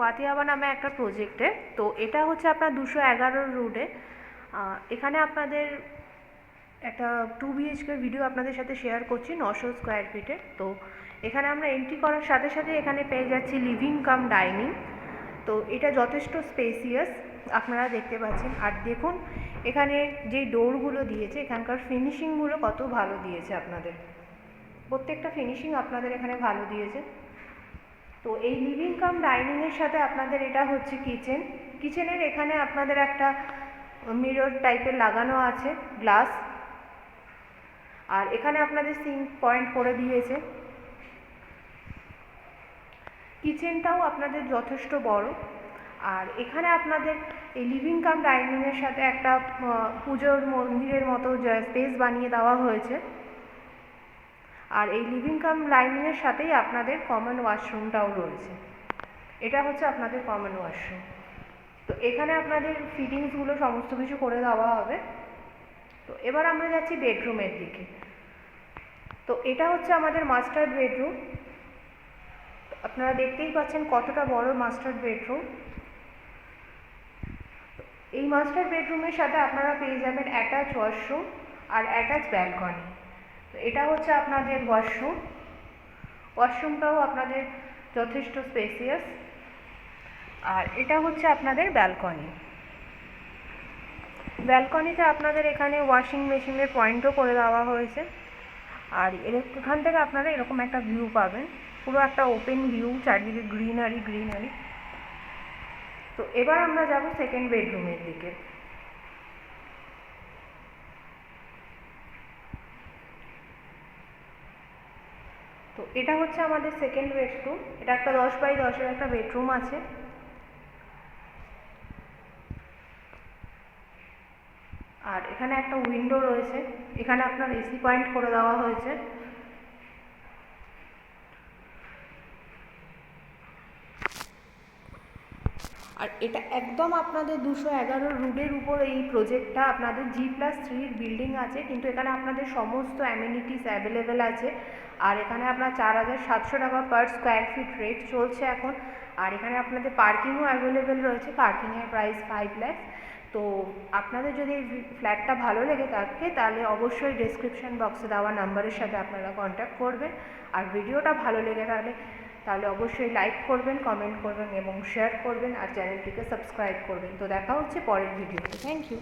ফাতিয়াবা নামে একটা প্রজেক্টে। তো এটা হচ্ছে আপনার 211 রোডে। এখানে আপনাদের একটা 2 BHK ভিডিও আপনাদের সাথে শেয়ার করছি 900 স্কোয়ার ফিটে। তো এখানে আমরা এন্ট্রি করার সাথে সাথে এখানে পেয়ে যাচ্ছি লিভিং কাম ডাইনিং। তো এটা যথেষ্ট স্পেসিয়াস আপনারা দেখতে পাচ্ছেন। আর দেখুন এখানে যেই ডোরগুলো দিয়েছে, এখানকার ফিনিশিংগুলো কত ভালো দিয়েছে আপনাদের, প্রত্যেকটা ফিনিশিং আপনাদের এখানে ভালো দিয়েছে। তো এই লিভিং কাম ডাইনিংয়ের সাথে আপনাদের এটা হচ্ছে কিচেন। কিচেনের এখানে আপনাদের একটা মিরর টাইপের লাগানো আছে, গ্লাস। আর এখানে আপনাদের সিঙ্ক পয়েন্ট করে দিয়েছে। কিচেনটাও আপনাদের যথেষ্ট বড়। আর এখানে আপনাদের এই লিভিং কাম ডাইনিংয়ের সাথে একটা পুজোর মন্দিরের মতো স্পেস বানিয়ে দেওয়া হয়েছে। আর এই লিভিং কাম ডাইনিংয়ের সাথেই আপনাদের কমন ওয়াশরুমটাও রয়েছে। এটা হচ্ছে আপনাদের কমন ওয়াশরুম। তো এখানে আপনাদের ফিটিংসগুলো সমস্ত কিছু করে দেওয়া হবে। তো এবার আমরা যাচ্ছি বেডরুমের দিকে। তো এটা হচ্ছে আমাদের মাস্টার বেডরুম। আপনারা দেখতেই পাচ্ছেন কতটা বড় মাস্টার বেডরুম। এই মাস্টার বেডরুমের সাথে আপনারা পেয়ে যাবেন অ্যাটাচ ওয়াশরুম আর অ্যাটাচ ব্যালকনি। তো এটা হচ্ছে আপনাদের ওয়াশরুম। ওয়াশরুমটাও আপনাদের যথেষ্ট স্পেসিয়াস। আর এটা হচ্ছে আপনাদের ব্যালকনি। ব্যালকনিতে আপনাদের এখানে ওয়াশিং মেশিনের পয়েন্টও করে দেওয়া হয়েছে। আর এখান থেকে আপনারা এরকম একটা ভিউ পাবেন, পুরো একটা ওপেন ভিউ, চারদিকে গ্রিনারি। তো এবার আমরা যাব সেকেন্ড বেডরুমের দিকে। তো এটা হচ্ছে আমাদের সেকেন্ড বেডরুম। এটা একটা 10x10 একটা বেডরুম আছে। আর এখানে একটা উইন্ডো রয়েছে, এখানে আপনার এসি পয়েন্ট করে দেওয়া হয়েছে। আর এটা একদম আপনাদের 211 রোডের উপর এই প্রজেক্টটা। আপনাদের G+3 বিল্ডিং আছে, কিন্তু এখানে আপনাদের সমস্ত অ্যামেনিটিস অ্যাভেলেবেল আছে। আর এখানে আপনার 4700 টাকা পার স্কোয়ার ফিট রেট চলছে এখন। আর এখানে আপনাদের পার্কিংও অ্যাভেলেবেল রয়েছে, পার্কিংয়ের প্রাইস 5 লাখ। তো আপনাদের যদি এই ফ্ল্যাটটা ভালো লেগে থাকে তাহলে অবশ্যই ডেসক্রিপশন বক্সে দেওয়া নাম্বারের সাথে আপনারা কন্ট্যাক্ট করবেন। আর ভিডিওটা ভালো লেগে তাহলে অবশ্যই লাইক করবেন, কমেন্ট করবেন এবং শেয়ার করবেন। আর চ্যানেলটিকে সাবস্ক্রাইব করবেন। তো দেখা হচ্ছে পরের ভিডিওতে। Thank you.